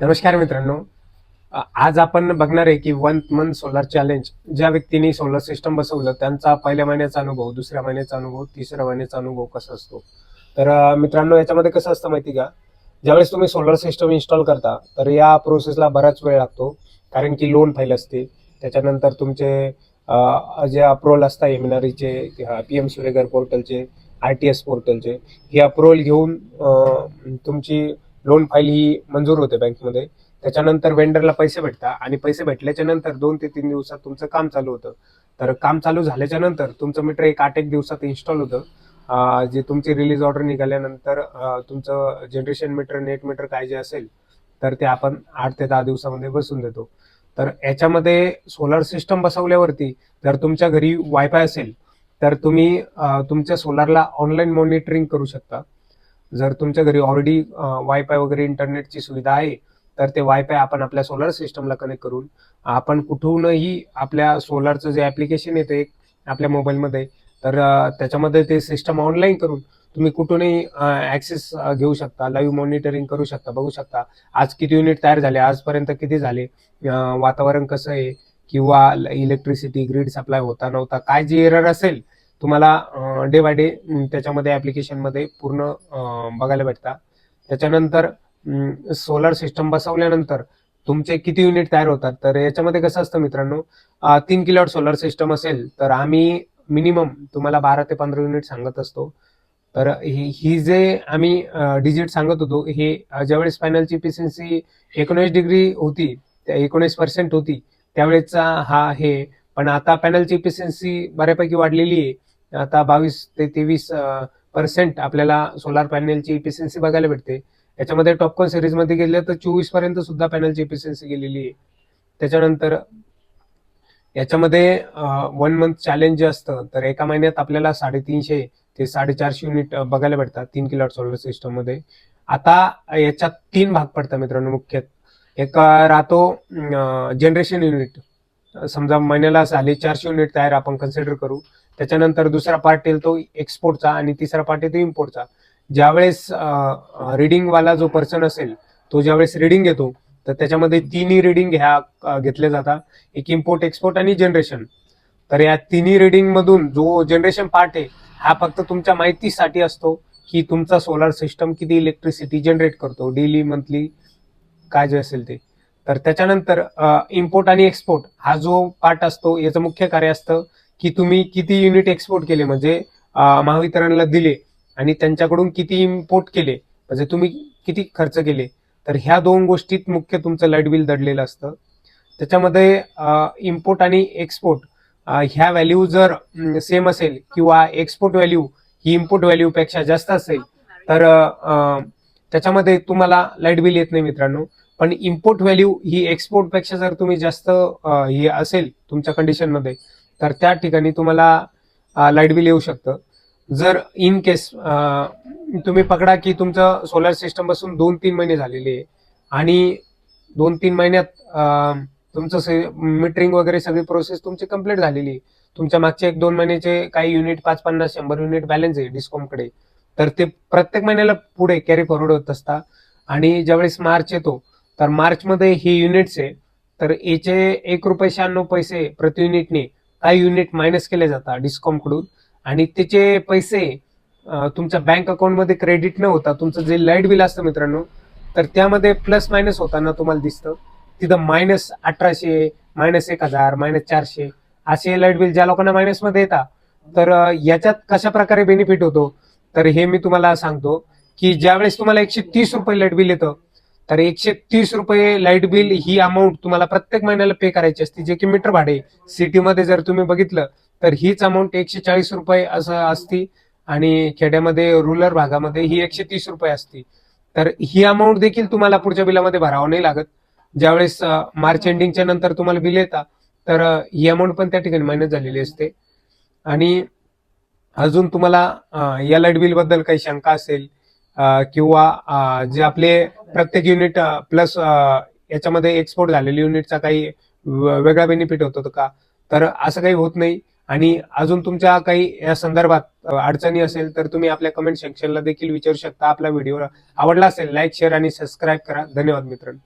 नमस्कार मित्रांनो. आज आपण बघणार आहे की 1 मंथ सोलर चॅलेंज. ज्या व्यक्तीने सोलर सिस्टम बसवलं त्यांचा पहिल्या महिन्याचा अनुभव, दुसऱ्या महिन्याचा अनुभव, तिसऱ्या महिन्याचा अनुभव कसा असतो. तर मित्रांनो, याच्यामध्ये कसं असतं माहिती का, ज्यावेळेस तुम्ही सोलर सिस्टम इन्स्टॉल करता तर या प्रोसेसला बराच वेळ लागतो. कारण की लोन फाईल असते, त्याच्यानंतर तुमचे जे अप्रुव्हल असतात एमिनारीचे, पी एम सूर्यघर पोर्टलचे, RTS पोर्टलचे, हे अप्रुव्हल घेऊन तुमची लोन फाईल ही मंजूर होते बँकमध्ये. त्याच्यानंतर वेंडरला पैसे भेटतात आणि पैसे भेटल्याच्या नंतर 2 ते 3 दिवसात तुमचं काम चालू होतं. तर काम चालू झाल्याच्या नंतर तुमचं मीटर एक दिवसात इन्स्टॉल होतं. जे तुमची रिलीज ऑर्डर निघाल्यानंतर तुमचं जनरेशन मीटर, नेट मीटर काय जे असेल तर ते आपण 8 ते 10 दिवसामध्ये बसून देतो. तर याच्यामध्ये सोलर सिस्टम बसवल्यावरती जर तुमच्या घरी वायफाय असेल तर तुम्ही तुमच्या सोलारला ऑनलाईन मॉनिटरिंग करू शकता. जर तुमच्या घरी ऑलरेडी वायफाय वगैरे इंटरनेटची सुविधा आहे तर ते वायफाय आपण आपल्या सोलर सिस्टमला कनेक्ट करून आपण कुठूनही आपल्या सोलरचं जे ऍप्लिकेशन येतं एक आपल्या मोबाईलमध्ये, तर त्याच्यामध्ये ते सिस्टम ऑनलाईन करून तुम्ही कुठूनही ऍक्सेस घेऊ शकता, लाईव्ह मॉनिटरिंग करू शकता, बघू शकता आज किती युनिट तयार झाले, आजपर्यंत किती झाले, वातावरण कसं आहे, किंवा इलेक्ट्रिसिटी ग्रीड सप्लाय होता नव्हता, काय जी एरर असेल तुम्हाला डे बाय डे त्याच्यामध्ये ऍप्लिकेशन मध्ये पूर्ण बघायला भेटतात. त्याच्यानंतर सोलर सिस्टम बसवल्यानंतर तुमचे किती युनिट तयार होतात. तर याच्यामध्ये कसं असतं मित्रांनो, 3 किलोवॅट सोलर सिस्टम असेल तर आम्ही मिनिमम तुम्हाला 12 ते 15 युनिट सांगत असतो. तर ही जे आम्ही डिजिट सांगत होतो हे ज्यावेळेस पॅनलची इफिशियन्सी 19 डिग्री होती, 19% होती त्यावेळेचा हा हे. पण आता पॅनलची इफिशियन्सी बऱ्यापैकी वाढलेली आहे. आता 22 ते 23% आपल्याला सोलार पॅनलची इफिशियन्सी बघायला भेटते. याच्यामध्ये टॉपकॉन सिरीज मध्ये गेले तर 24 पर्यंत सुद्धा पॅनलची इफिशियन्सी गेलेली आहे. त्याच्यानंतर याच्यामध्ये 1 मंथ चॅलेंज जे असतं तर एका महिन्यात आपल्याला 350 ते 450 युनिट बघायला भेटतात 3 किलोवॅट सोलर सिस्टम मध्ये. आता याच्यात 3 भाग पडतात मित्रांनो मुख्य. एक राहतो जनरेशन युनिट. समजा महिन्याला झाले 400 युनिट तयार आपण कन्सिडर करू. त्याच्यानंतर दुसरा पार्ट येतो एक्सपोर्टचा आणि तिसरा पार्ट येतो इम्पोर्टचा. ज्यावेळेस रिडिंग वाला जो पर्सन असेल तो ज्यावेळेस रिडिंग घेतो तर त्याच्यामध्ये 3ही रिडिंग ह्या घेतल्या जातात, एक इम्पोर्ट, एक्सपोर्ट आणि जनरेशन. तर या 3ही रिडिंग मधून जो जनरेशन पार्ट आहे हा फक्त तुमच्या माहितीसाठी असतो की तुमचा सोलार सिस्टम किती इलेक्ट्रिसिटी जनरेट करतो डेली, मंथली, काय जे असेल ते. तर त्याच्यानंतर इम्पोर्ट आणि एक्सपोर्ट हा जो पार्ट असतो याचं मुख्य कार्य असतं की तुम्ही किती युनिट एक्सपोर्ट केले, म्हणजे महावितरणला दिले, आणि त्यांच्याकडून किती इम्पोर्ट केले म्हणजे तुम्ही किती खर्च केले. तर ह्या 2 गोष्टीत मुख्य तुमचं लाईट बिल दडलेलं असतं. त्याच्यामध्ये इम्पोर्ट आणि एक्सपोर्ट ह्या व्हॅल्यू जर सेम असेल किंवा एक्सपोर्ट व्हॅल्यू ही इम्पोर्ट व्हॅल्यू पेक्षा जास्त असेल तर त्याच्यामध्ये तुम्हाला लाईट बिल येत नाही मित्रांनो. पण इम्पोर्ट व्हॅल्यू ही एक्सपोर्ट पेक्षा जर तुम्ही जास्त ही असेल तुमच्या कंडिशन मध्ये तर त्या ठिकाणी तुम्हाला लाईट बिल येऊ शकतं. जर इन केस तुम्ही पकडा की तुमचं सोलर सिस्टम बसून 2-3 महिने झालेले आहे आणि 2-3 महिन्यात तुमचं मीटरिंग वगैरे सगळी प्रोसेस तुमची कम्प्लीट झालेली आहे. तुमच्या मागच्या 1-2 महिन्याचे काही युनिट 5, 50, 100 युनिट बॅलन्स आहे डिस्कॉमकडे, तर ते प्रत्येक महिन्याला पुढे कॅरी फॉरवर्ड होत असतात. आणि ज्यावेळेस मार्च येतो तर मार्चमध्ये हे युनिट्स आहे तर याचे ₹1.96 प्रति युनिटने काही युनिट मायनस केले जातात डिस्कॉमकडून आणि त्याचे पैसे तुमच्या बँक अकाउंटमध्ये क्रेडिट न होता तुमचं जे लाईट बिल असतं मित्रांनो तर त्यामध्ये प्लस मायनस होताना तुम्हाला दिसतं. तिथं -1800, -1000, -400 असे लाईट बिल ज्या लोकांना मायनस मध्ये येतात. तर याच्यात कशा प्रकारे बेनिफिट होतो तर हे मी तुम्हाला सांगतो की ज्यावेळेस तुम्हाला ₹130 लाईट बिल येतं तर ₹130 लाईट बिल ही अमाऊंट तुम्हाला प्रत्येक महिन्याला पे करायची असते, जे की मीटर भाडे. सिटीमध्ये जर तुम्ही बघितलं तर हीच अमाऊंट ₹140 असं असती आणि खेड्यामध्ये रुरल भागामध्ये ही ₹130 असते. तर ही अमाऊंट देखील तुम्हाला पुढच्या बिलामध्ये भरावं नाही लागत. ज्यावेळेस मार्च एंडिंगच्या नंतर तुम्हाला बिल येतात तर ही अमाऊंट पण त्या ठिकाणी मायनस झालेली असते. आणि अजून तुम्हाला या लाईट बिल बद्दल काही शंका असेल किंवा जे आपले प्रत्येक युनिट प्लस याच्यामध्ये एक्सपोर्ट झालेल्या युनिटचा काही वेगळा बेनिफिट होतो का, तर असं काही होत नाही. आणि अजून तुमच्या काही या संदर्भात अडचणी असेल तर तुम्ही आपल्या कमेंट सेक्शनला देखील विचारू शकता. आपला व्हिडिओ आवडला असेल लाईक, शेअर आणि सबस्क्राईब करा. धन्यवाद मित्रांनो.